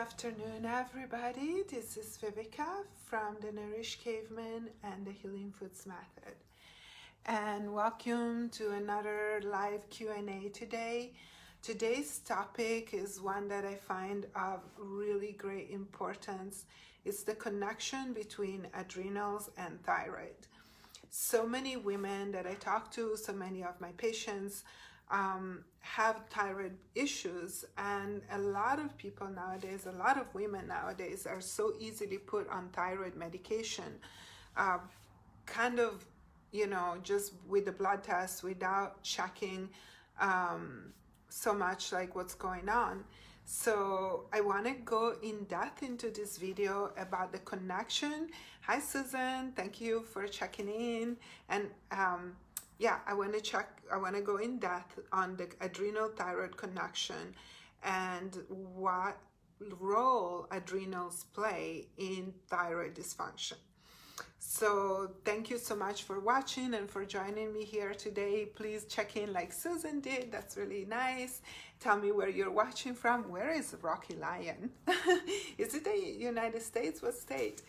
afternoon, everybody. This is Vivica from the Nourish Caveman and the Healing Foods Method. And welcome to another live Q&A today. Today's topic is one that I find of really great importance. It's the connection between adrenals and thyroid. So many women that I talk to, so many of my patients have thyroid issues, and a lot of people nowadays, a lot of women nowadays are so easily put on thyroid medication, just with the blood test without checking so much like what's going on. So I want to go in depth into this video about the connection. Hi Susan, thank you for checking in. And I want to go in depth on the adrenal thyroid connection and what role adrenals play in thyroid dysfunction. So thank you so much for watching and for joining me here today. Please check in like Susan did. That's really nice. Tell me where you're watching from. Where is Rocky Lion? Is it the United States? What state?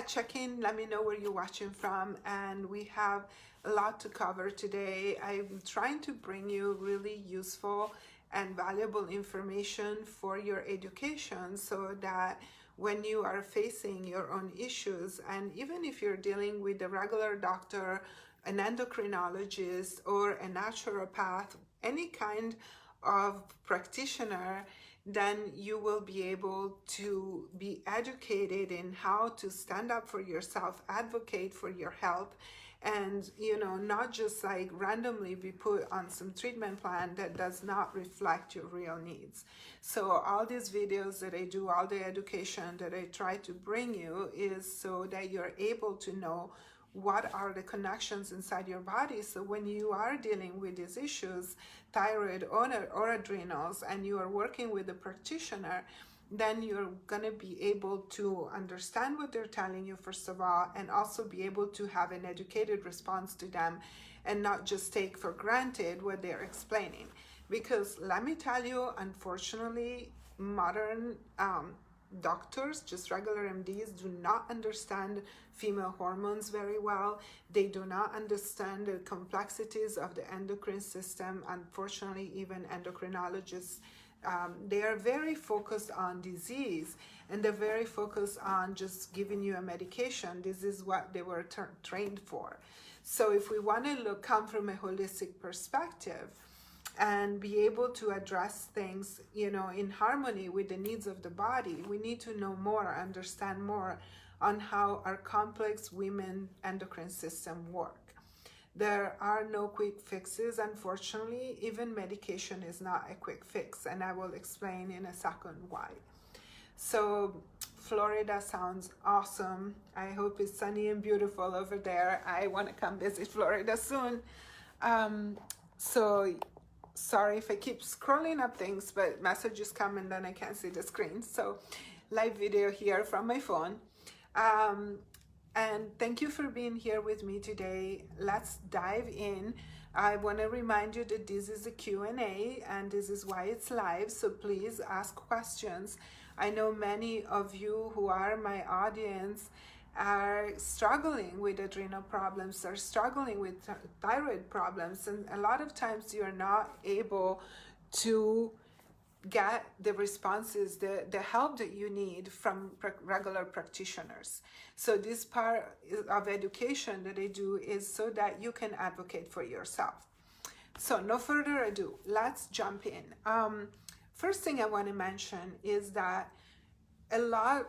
Check in, let me know where you're watching from, and we have a lot to cover today. I'm trying to bring you really useful and valuable information for your education so that when you are facing your own issues, and even if you're dealing with a regular doctor, an endocrinologist, or a naturopath, any kind of practitioner, then you will be able to be educated in how to stand up for yourself, advocate for your health, and not just like randomly be put on some treatment plan that does not reflect your real needs. So all these videos that I do, all the education that I try to bring you is so that you're able to know what are the connections inside your body. So when you are dealing with these issues, thyroid or adrenals, and you are working with a practitioner, then you're going to be able to understand what they're telling you, first of all, and also be able to have an educated response to them and not just take for granted what they're explaining. Because let me tell you, unfortunately, modern doctors, just regular MDs, do not understand female hormones very well. They do not understand the complexities of the endocrine system. Unfortunately, even endocrinologists, they are very focused on disease, and they're very focused on just giving you a medication. This is what they were trained for. So if we want to come from a holistic perspective and be able to address things, in harmony with the needs of the body, we need to know more, understand more on how our complex women endocrine system work. There are no quick fixes, unfortunately. Even medication is not a quick fix, and I will explain in a second why. So Florida sounds awesome. I hope it's sunny and beautiful over there. I want to come visit Florida soon. Sorry if I keep scrolling up things, but messages come and then I can't see the screen. So live video here from my phone. And thank you for being here with me today. Let's dive in. I want to remind you that this is a Q&A, and this is why it's live. So please ask questions. I know many of you who are my audience are struggling with adrenal problems, are struggling with thyroid problems, and a lot of times you're not able to get the responses, the help that you need from regular practitioners. So this part of education that I do is so that you can advocate for yourself. So no further ado, let's jump in. First thing I want to mention is that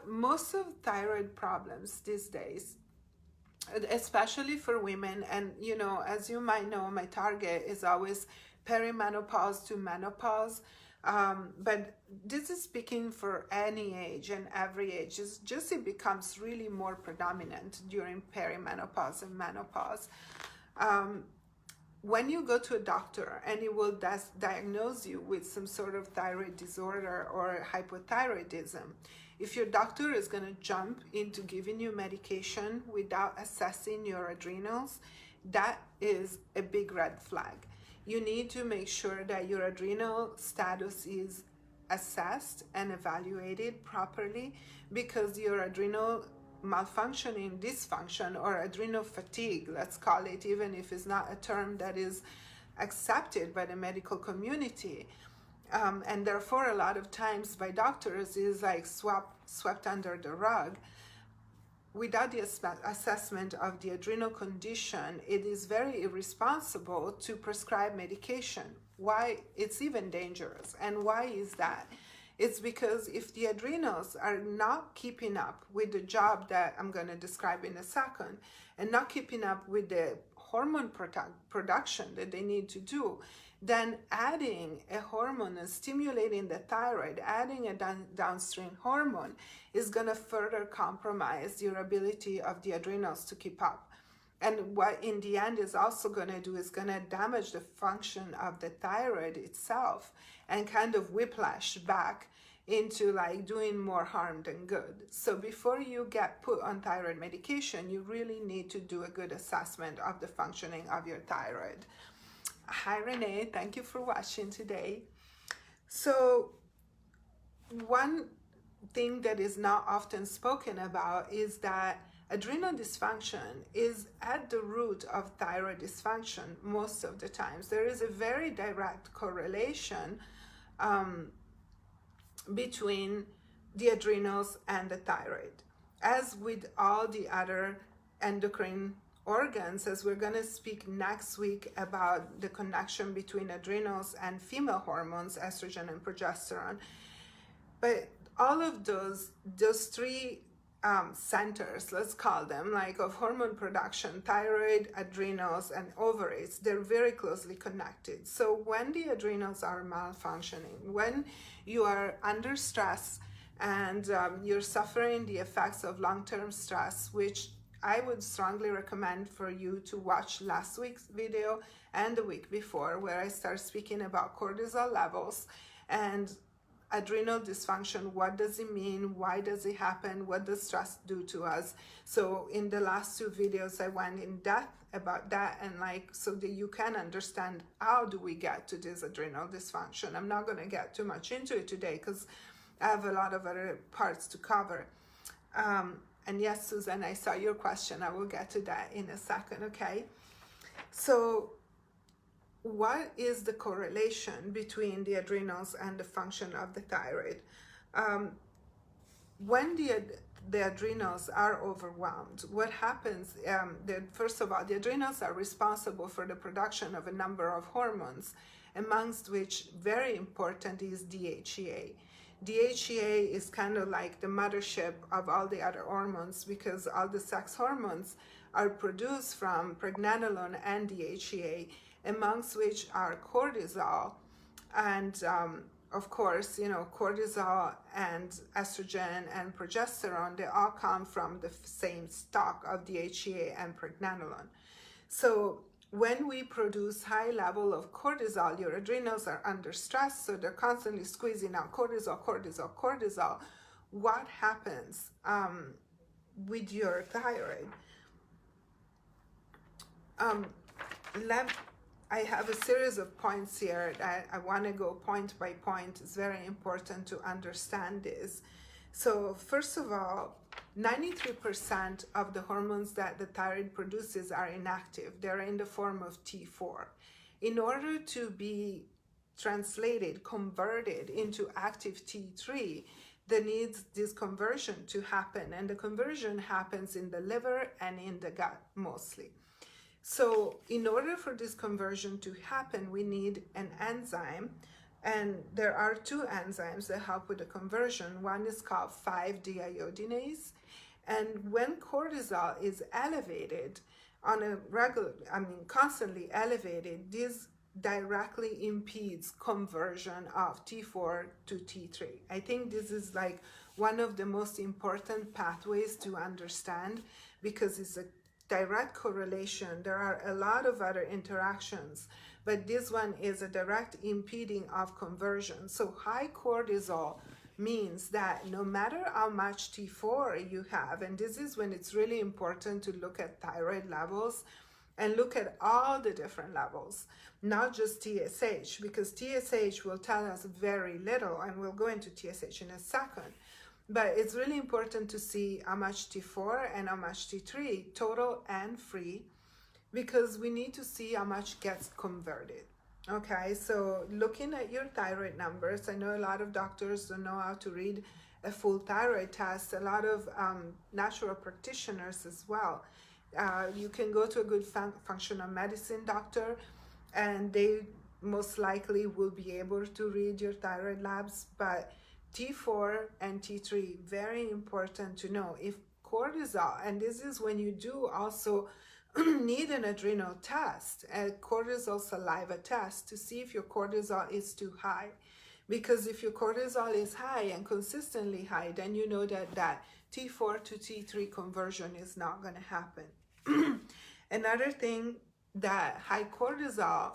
most of thyroid problems these days, especially for women, and as you might know, my target is always perimenopause to menopause. But this is speaking for any age and every age. It's just it becomes really more predominant during perimenopause and menopause. When you go to a doctor and it will diagnose you with some sort of thyroid disorder or hypothyroidism, if your doctor is going to jump into giving you medication without assessing your adrenals, that is a big red flag. You need to make sure that your adrenal status is assessed and evaluated properly, because your adrenal malfunctioning, dysfunction, or adrenal fatigue, let's call it, even if it's not a term that is accepted by the medical community, and therefore a lot of times by doctors is like swept under the rug. Without the assessment of the adrenal condition, it is very irresponsible to prescribe medication. Why? It's even dangerous. And why is that? It's because if the adrenals are not keeping up with the job that I'm going to describe in a second, and not keeping up with the hormone production that they need to do, then adding a hormone and stimulating the thyroid, adding a downstream hormone, is going to further compromise your ability of the adrenals to keep up. And what in the end is also going to do is going to damage the function of the thyroid itself, and kind of whiplash back into like doing more harm than good. So before you get put on thyroid medication, you really need to do a good assessment of the functioning of your thyroid. Hi Renee, thank you for watching today. So one thing that is not often spoken about is that adrenal dysfunction is at the root of thyroid dysfunction most of the times. There is a very direct correlation between the adrenals and the thyroid. As with all the other endocrine organs, as we're going to speak next week about the connection between adrenals and female hormones, estrogen and progesterone. But all of those three centers, let's call them, like of hormone production, thyroid, adrenals, and ovaries, they're very closely connected. So when the adrenals are malfunctioning, when you are under stress and you're suffering the effects of long-term stress, which I would strongly recommend for you to watch last week's video and the week before, where I start speaking about cortisol levels and adrenal dysfunction. What does it mean? Why does it happen? What does stress do to us? So in the last two videos, I went in depth about that, and like, so that you can understand how do we get to this adrenal dysfunction. I'm not going to get too much into it today because I have a lot of other parts to cover. And yes, Susan, I saw your question. I will get to that in a second, okay? So what is the correlation between the adrenals and the function of the thyroid? When the adrenals are overwhelmed, what happens, first of all, the adrenals are responsible for the production of a number of hormones, amongst which very important is DHEA. DHEA is kind of like the mothership of all the other hormones, because all the sex hormones are produced from pregnenolone and DHEA, amongst which are cortisol and of course, you know, cortisol and estrogen and progesterone, they all come from the same stock of DHEA and pregnenolone. So when we produce high level of cortisol, your adrenals are under stress, so they're constantly squeezing out cortisol, cortisol, cortisol. What happens with your thyroid? I have a series of points here that I want to go point by point. It's very important to understand this. So first of all, 93% of the hormones that the thyroid produces are inactive. They're in the form of T4. In order to be translated, converted into active T3, there needs this conversion to happen. And the conversion happens in the liver and in the gut mostly. So in order for this conversion to happen, we need an enzyme. And there are two enzymes that help with the conversion. One is called 5-deiodinase. And when cortisol is elevated on a constantly elevated, this directly impedes conversion of T4 to T3. I think this is like one of the most important pathways to understand, because it's a direct correlation. There are a lot of other interactions, but this one is a direct impeding of conversion. So high cortisol means that no matter how much T4 you have, and this is when it's really important to look at thyroid levels, and look at all the different levels, not just TSH, because TSH will tell us very little, and we'll go into TSH in a second. But it's really important to see how much T4 and how much T3, total and free, because we need to see how much gets converted. Okay, so looking at your thyroid numbers, I know a lot of doctors don't know how to read a full thyroid test, a lot of natural practitioners as well. You can go to a good functional medicine doctor, and they most likely will be able to read your thyroid labs, but T4 and T3, very important to know. If cortisol, and this is when you do also need an adrenal test, a cortisol saliva test, to see if your cortisol is too high. Because if your cortisol is high and consistently high, then you know that T4 to T3 conversion is not going to happen. Another thing that high cortisol,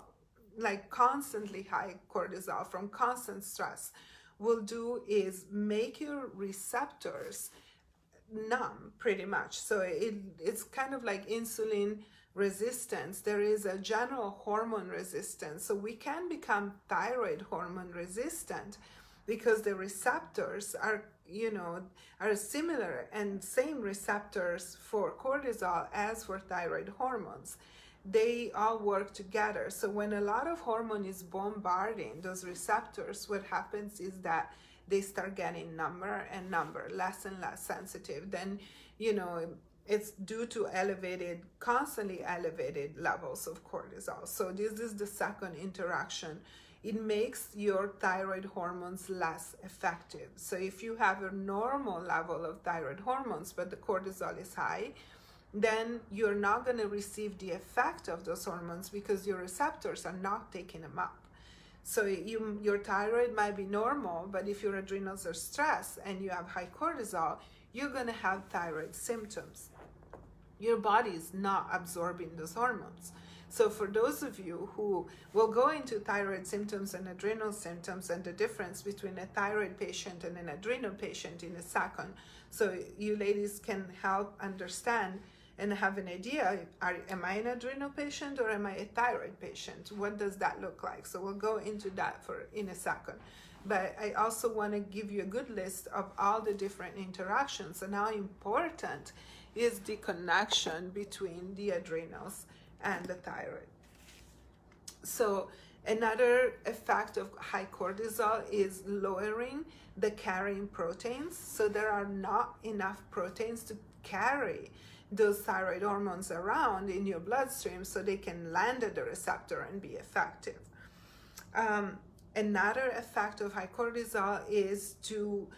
like constantly high cortisol from constant stress, will do is make your receptors numb pretty much. So it's kind of like insulin resistance. There is a general hormone resistance. So we can become thyroid hormone resistant because the receptors are, are similar and same receptors for cortisol as for thyroid hormones. They all work together. So when a lot of hormone is bombarding those receptors, what happens is that they start getting number and number, less and less sensitive. Then, it's due to constantly elevated levels of cortisol. So this is the second interaction. It makes your thyroid hormones less effective. So if you have a normal level of thyroid hormones, but the cortisol is high, then you're not going to receive the effect of those hormones because your receptors are not taking them up. So your thyroid might be normal, but if your adrenals are stressed and you have high cortisol, you're going to have thyroid symptoms. Your body is not absorbing those hormones. So for those of you who will go into thyroid symptoms and adrenal symptoms and the difference between a thyroid patient and an adrenal patient in a second, so you ladies can help understand and have an idea, am I an adrenal patient or am I a thyroid patient? What does that look like? So we'll go into that in a second. But I also want to give you a good list of all the different interactions and how important is the connection between the adrenals and the thyroid. So another effect of high cortisol is lowering the carrying proteins. So there are not enough proteins to carry those thyroid hormones around in your bloodstream so they can land at the receptor and be effective. Another effect of high cortisol is to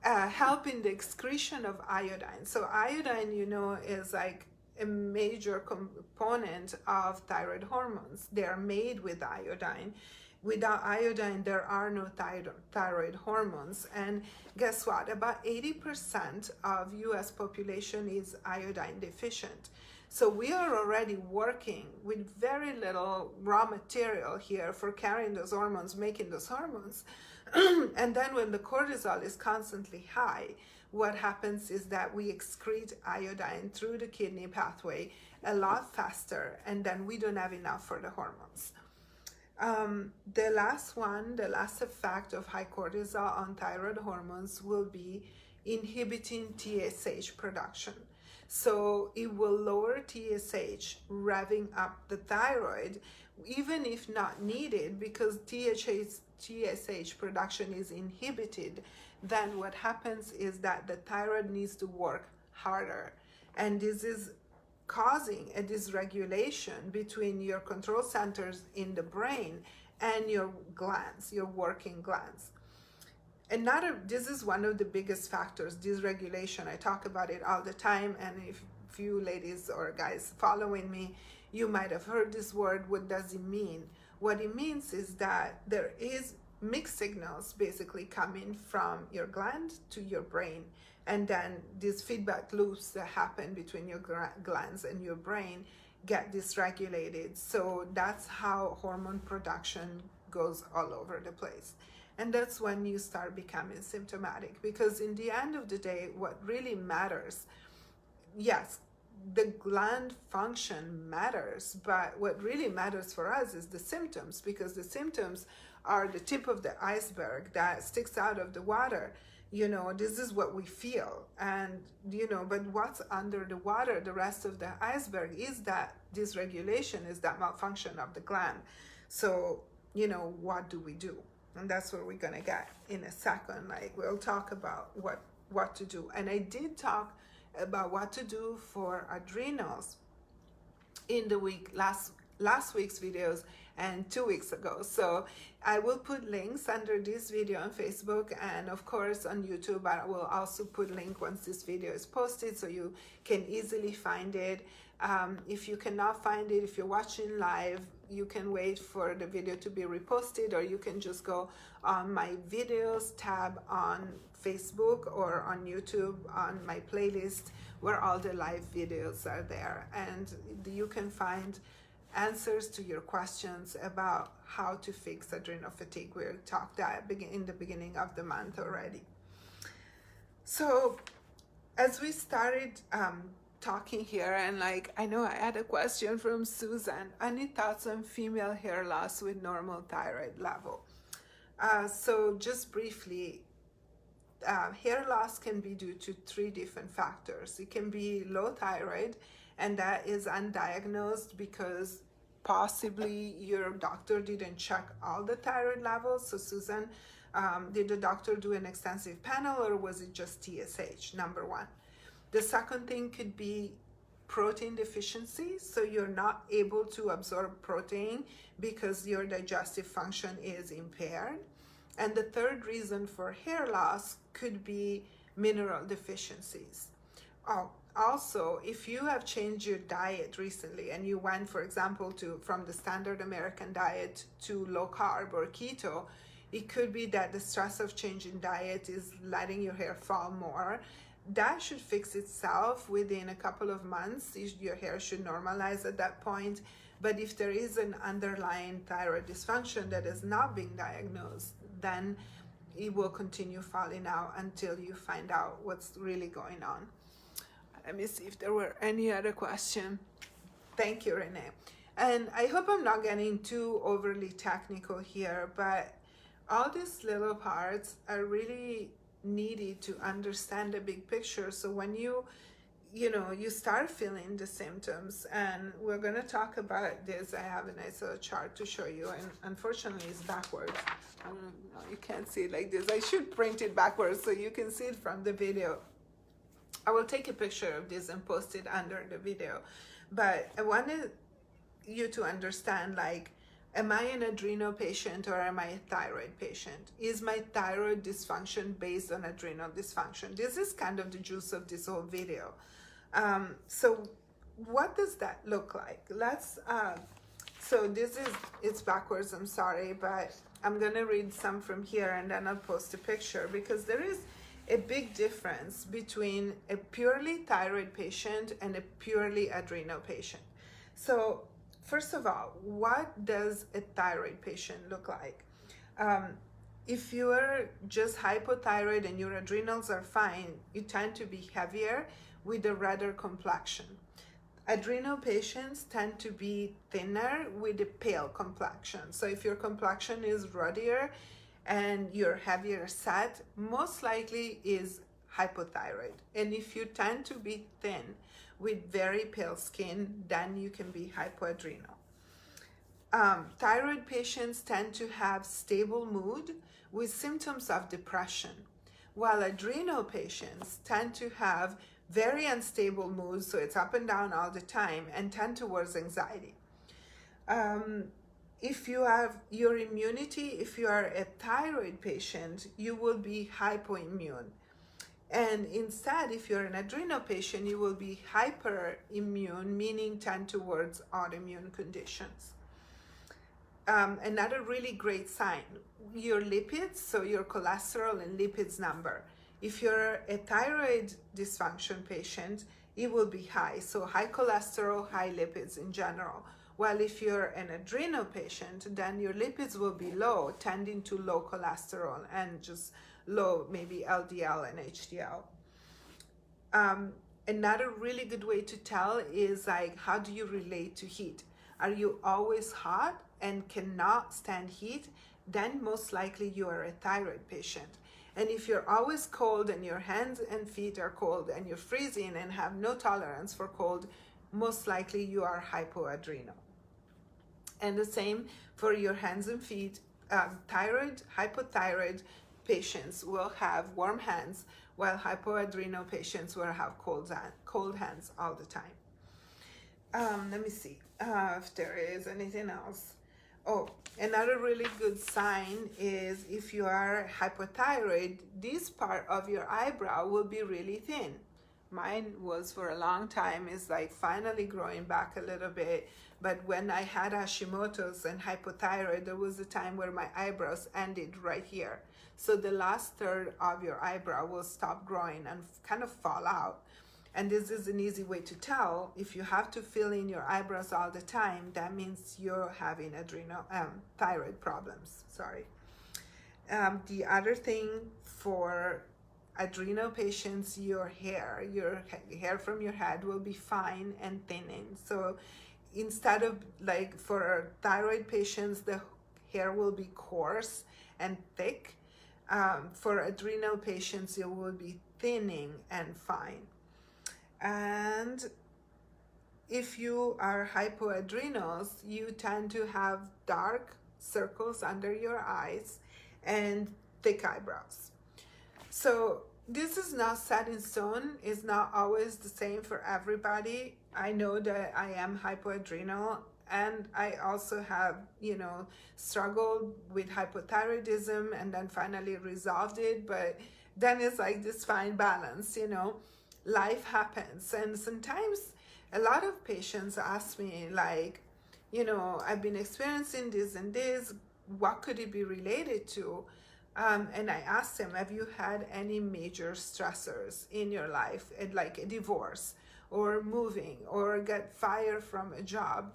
help in the excretion of iodine. So iodine, is like a major component of thyroid hormones. They are made with iodine. Without iodine, there are no thyroid hormones. And guess what? About 80% of US population is iodine deficient. So we are already working with very little raw material here for carrying those hormones, making those hormones. And then when the cortisol is constantly high, what happens is that we excrete iodine through the kidney pathway a lot faster, and then we don't have enough for the hormones. The last effect of high cortisol on thyroid hormones will be inhibiting TSH production. So it will lower TSH, revving up the thyroid, even if not needed, because TSH production is inhibited. Then what happens is that the thyroid needs to work harder. And this is causing a dysregulation between your control centers in the brain and your glands, your working glands. This is one of the biggest factors, dysregulation. I talk about it all the time, and if you ladies or guys following me, you might have heard this word. What does it mean? What it means is that there is mixed signals basically coming from your gland to your brain, and then these feedback loops that happen between your glands and your brain get dysregulated. So that's how hormone production goes all over the place. And that's when you start becoming symptomatic, because in the end of the day, what really matters yes, the gland function matters, but what really matters for us is the symptoms, because the symptoms are the tip of the iceberg that sticks out of the water. This is what we feel, and but what's under the water, the rest of the iceberg, is that dysregulation, is that malfunction of the gland. So what do we do? And that's what we're gonna get in a second. Like, we'll talk about what to do. And I did talk about what to do for adrenals in the last week's videos and 2 weeks ago. So I will put links under this video on Facebook, and of course on YouTube. I will also put link once this video is posted, so you can easily find it. If you cannot find it, if you're watching live, you can wait for the video to be reposted, or you can just go on my videos tab on Facebook or on YouTube on my playlist, where all the live videos are there, and you can find answers to your questions about how to fix adrenal fatigue. We talked that in the beginning of the month already. So as we started talking here, and like, I know I had a question from Susan: any thoughts on female hair loss with normal thyroid level? So just briefly, hair loss can be due to 3 different factors. It can be low thyroid, and that is undiagnosed because possibly your doctor didn't check all the thyroid levels. So Susan, did the doctor do an extensive panel, or was it just TSH? Number 1. The second thing could be protein deficiency. So you're not able to absorb protein because your digestive function is impaired. And the third reason for hair loss could be mineral deficiencies. Also, if you have changed your diet recently and you went, for example, from the standard American diet to low carb or keto, it could be that the stress of changing diet is letting your hair fall more. That should fix itself within a couple of months. Your hair should normalize at that point. But if there is an underlying thyroid dysfunction that is not being diagnosed, then it will continue falling out until you find out what's really going on. Let me see if there were any other questions. Thank you, Renee. And I hope I'm not getting too overly technical here, but all these little parts are really needed to understand the big picture. So when you start feeling the symptoms, and we're going to talk about this. I have a nice little chart to show you, and unfortunately it's backwards. I don't know, you can't see it like this. I should print it backwards so you can see it from the video. I will take a picture of this and post it under the video. But I wanted you to understand, like, am I an adrenal patient or am I a thyroid patient? Is my thyroid dysfunction based on adrenal dysfunction? This is kind of the juice of this whole video. So what does that look like? So it's backwards, I'm sorry, but I'm gonna read some from here and then I'll post a picture, because there is a big difference between a purely thyroid patient and a purely adrenal patient. So first of all, what does a thyroid patient look like? If you're just hypothyroid and your adrenals are fine, you tend to be heavier with a redder complexion. Adrenal patients tend to be thinner with a pale complexion. So if your complexion is ruddier and you're heavier set, most likely is hypothyroid. And if you tend to be thin with very pale skin, then you can be hypoadrenal. Thyroid patients tend to have stable mood with symptoms of depression, while adrenal patients tend to have very unstable mood, so it's up and down all the time, and tend towards anxiety. If you have your immunity, if you are a thyroid patient, you will be hypoimmune. And instead, if you're an adrenal patient, you will be hyperimmune, meaning tend towards autoimmune conditions. Another really great sign, your lipids, so your cholesterol and lipids number. If you're a thyroid dysfunction patient, it will be high, so high cholesterol, high lipids in general. While if you're an adrenal patient, then your lipids will be low, tending to low cholesterol and just low, maybe LDL and HDL. Another really good way to tell is like, how do you relate to heat? Are you always hot and cannot stand heat? Then most likely you are a thyroid patient. And if you're always cold and your hands and feet are cold and you're freezing and have no tolerance for cold, most likely you are hypoadrenal. And the same for your hands and feet. Hypothyroid patients will have warm hands, while hypoadrenal patients will have cold hands all the time. Let me see if there is anything else. Oh, another really good sign is if you are hypothyroid, this part of your eyebrow will be really thin. Mine was for a long time, is like finally growing back a little bit. But when I had Hashimoto's and hypothyroid, there was a time where my eyebrows ended right here. So the last third of your eyebrow will stop growing and kind of fall out. And this is an easy way to tell. If you have to fill in your eyebrows all the time, that means you're having thyroid problems. Sorry. The other thing for adrenal patients, your hair from your head will be fine and thinning. So instead of like for thyroid patients, the hair will be coarse and thick. For adrenal patients, it will be thinning and fine. And if you are hypoadrenals, you tend to have dark circles under your eyes and thick eyebrows. So this is not set in stone. It's not always the same for everybody. I know that I am hypoadrenal, and I also have, struggled with hypothyroidism and then finally resolved it. But then it's like this fine balance, life happens. And sometimes a lot of patients ask me like, I've been experiencing this and this, what could it be related to? And I asked them, have you had any major stressors in your life, like a divorce or moving or get fired from a job?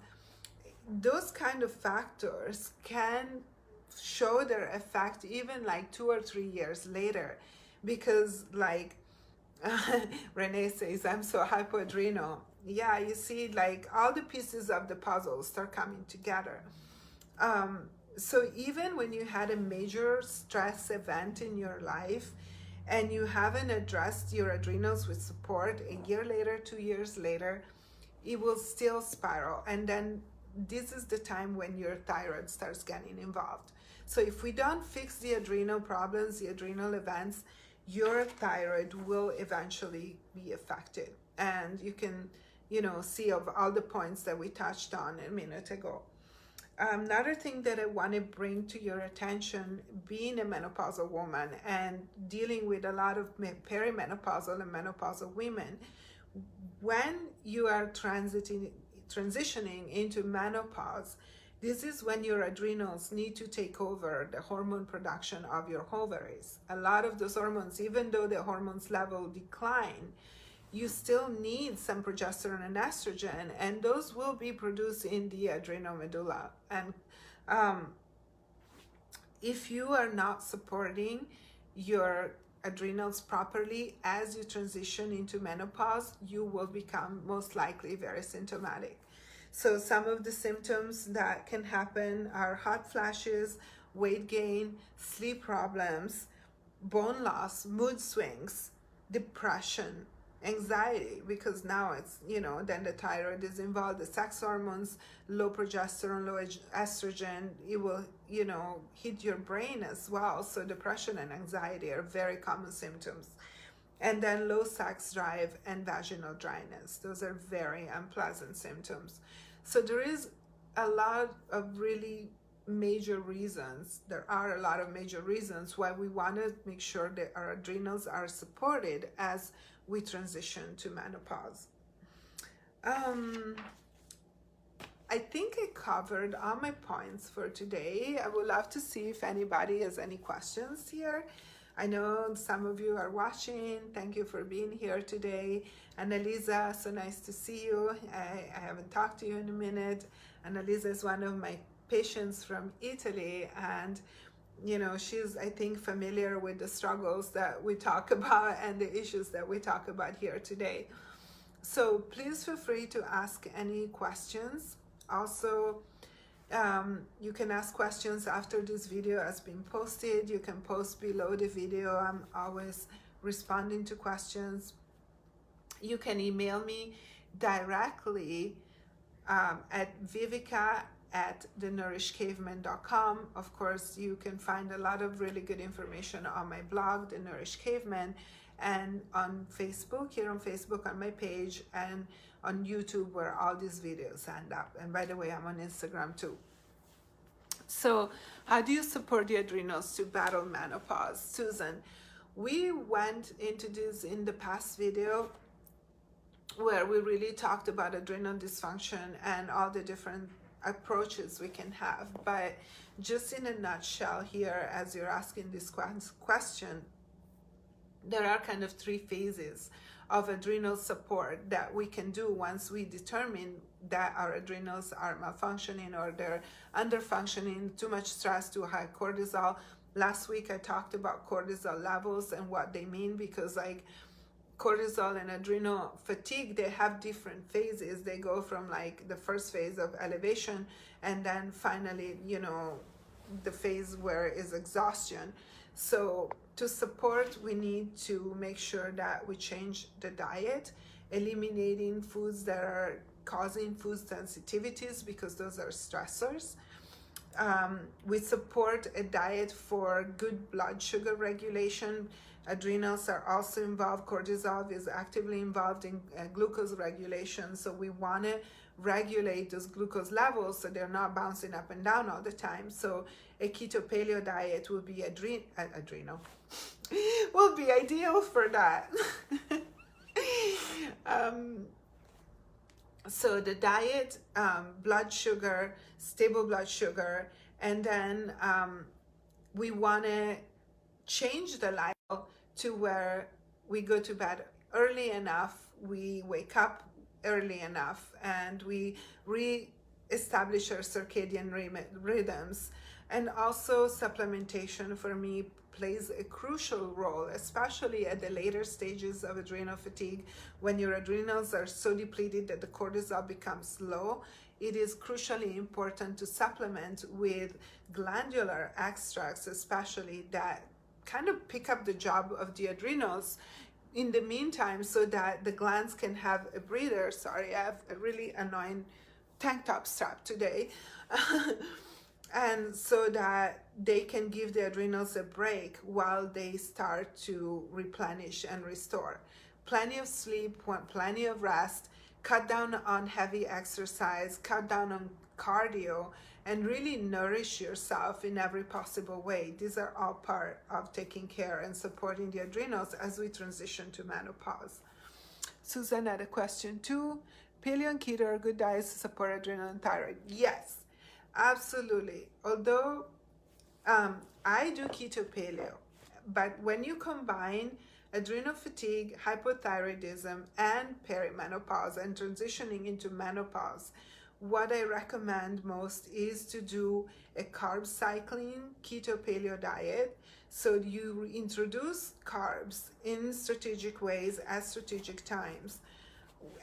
Those kind of factors can show their effect even like 2 or 3 years later, because like Renee says, I'm so hypoadrenal. Yeah, you see, like all the pieces of the puzzle start coming together. So even when you had a major stress event in your life and you haven't addressed your adrenals with support, a year later, 2 years later, it will still spiral. And then this is the time when your thyroid starts getting involved. So if we don't fix the adrenal problems, the adrenal events, your thyroid will eventually be affected. And you can, see of all the points that we touched on a minute ago. Another thing that I want to bring to your attention, being a menopausal woman and dealing with a lot of perimenopausal and menopausal women, when you are transitioning into menopause, this is when your adrenals need to take over the hormone production of your ovaries. A lot of those hormones, even though the hormones level decline, you still need some progesterone and estrogen, and those will be produced in the adrenal medulla. And if you are not supporting your adrenals properly as you transition into menopause, you will become most likely very symptomatic. So some of the symptoms that can happen are hot flashes, weight gain, sleep problems, bone loss, mood swings, depression, anxiety, because now it's, then the thyroid is involved, the sex hormones, low progesterone, low estrogen, it will, hit your brain as well. So depression and anxiety are very common symptoms. And then low sex drive and vaginal dryness. Those are very unpleasant symptoms. So there is a lot of really major reasons. There are a lot of major reasons why we want to make sure that our adrenals are supported as we transition to menopause. I think I covered all my points for today. I would love to see if anybody has any questions here. I know some of you are watching. Thank you for being here today. Annalisa, so nice to see you. I haven't talked to you in a minute. Annalisa is one of my patients from Italy, and she's, I think, familiar with the struggles that we talk about and the issues that we talk about here today. So please feel free to ask any questions. Also, you can ask questions after this video has been posted. You can post below the video. I'm always responding to questions. You can email me directly at vivica@thenourishedcaveman.com. Of course, you can find a lot of really good information on my blog, The Nourished Caveman, and on Facebook, here on Facebook on my page, and on YouTube where all these videos end up. And by the way, I'm on Instagram too. So how do you support the adrenals to battle menopause? Susan, we went into this in the past video where we really talked about adrenal dysfunction and all the different approaches we can have. But just in a nutshell here, as you're asking this question, there are kind of 3 phases of adrenal support that we can do once we determine that our adrenals are malfunctioning or they're underfunctioning, too much stress, too high cortisol. Last week I talked about cortisol levels and what they mean, because like cortisol and adrenal fatigue, they have different phases. They go from like the first phase of elevation and then finally, you know, the phase where is exhaustion. So to support, we need to make sure that we change the diet, eliminating foods that are causing food sensitivities, because those are stressors. We support a diet for good blood sugar regulation. Adrenals are also involved. Cortisol is actively involved in glucose regulation. So we want to regulate those glucose levels so they're not bouncing up and down all the time. So a keto paleo diet will be adrenal will be ideal for that. So the diet, blood sugar, stable blood sugar, and then we want to change the lifestyle to where we go to bed early enough, we wake up early enough, and we re-establish our circadian rhythms. And also supplementation for me plays a crucial role, especially at the later stages of adrenal fatigue, when your adrenals are so depleted that the cortisol becomes low. It is crucially important to supplement with glandular extracts, especially, that kind of pick up the job of the adrenals in the meantime, so that the glands can have a breather. Sorry, I have a really annoying tank top strap today. And so that they can give the adrenals a break while they start to replenish and restore. Plenty of sleep, plenty of rest, cut down on heavy exercise, cut down on cardio, and really nourish yourself in every possible way. These are all part of taking care and supporting the adrenals as we transition to menopause. Susan had a question too. Paleo and keto are good diets to support adrenal and thyroid. Yes, absolutely. Although I do keto paleo, but when you combine adrenal fatigue, hypothyroidism, and perimenopause and transitioning into menopause, what I recommend most is to do a carb cycling keto paleo diet. So you introduce carbs in strategic ways at strategic times,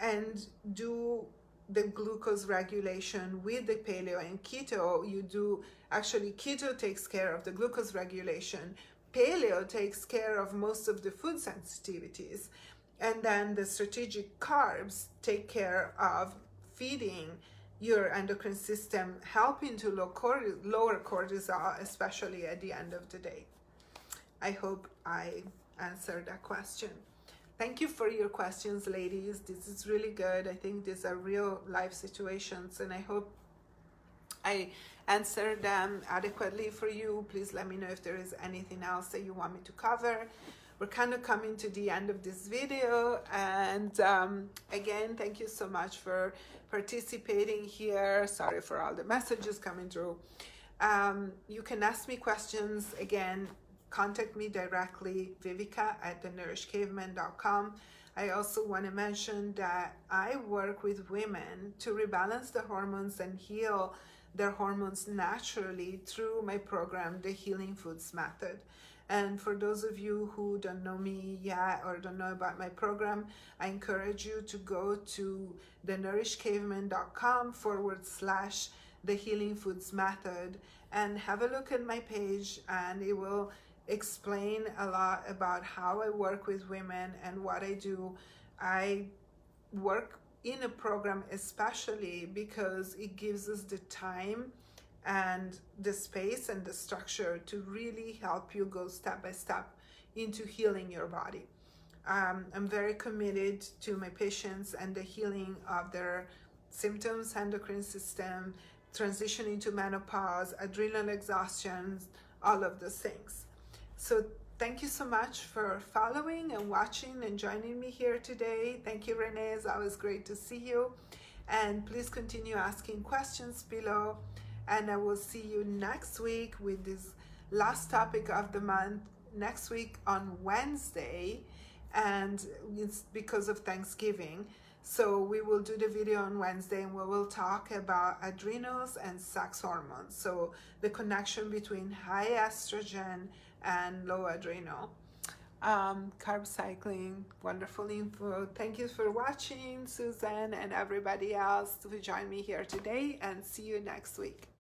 and do the glucose regulation with the paleo. And keto, you do, actually keto takes care of the glucose regulation. Paleo takes care of most of the food sensitivities. And then the strategic carbs take care of feeding your endocrine system, helping to lower cortisol, especially at the end of the day. I hope I answered that question. Thank you for your questions, ladies. This is really good. I think these are real life situations, and I hope I answered them adequately for you. Please let me know if there is anything else that you want me to cover. We're kind of coming to the end of this video, and again, thank you so much for participating here. Sorry for all the messages coming through. You can ask me questions. Again, contact me directly, Vivica@thenourishedcaveman.com. I also want to mention that I work with women to rebalance the hormones and heal their hormones naturally through my program, the Healing Foods Method. And for those of you who don't know me yet or don't know about my program, I encourage you to go to thenourishedcaveman.com/the Healing Foods Method and have a look at my page, and it will explain a lot about how I work with women and what I do. I work in a program especially because it gives us the time and the space and the structure to really help you go step by step into healing your body. I'm very committed to my patients and the healing of their symptoms, endocrine system, transition into menopause, adrenal exhaustion, all of those things. So thank you so much for following and watching and joining me here today. Thank you, Renee. It's always great to see you. And please continue asking questions below. And I will see you next week with this last topic of the month, next week on Wednesday. And it's because of Thanksgiving. So we will do the video on Wednesday, and we will talk about adrenals and sex hormones. So the connection between high estrogen and low adrenal. Carb cycling, wonderful info. Thank you for watching, Susan and everybody else who joined me here today, and see you next week.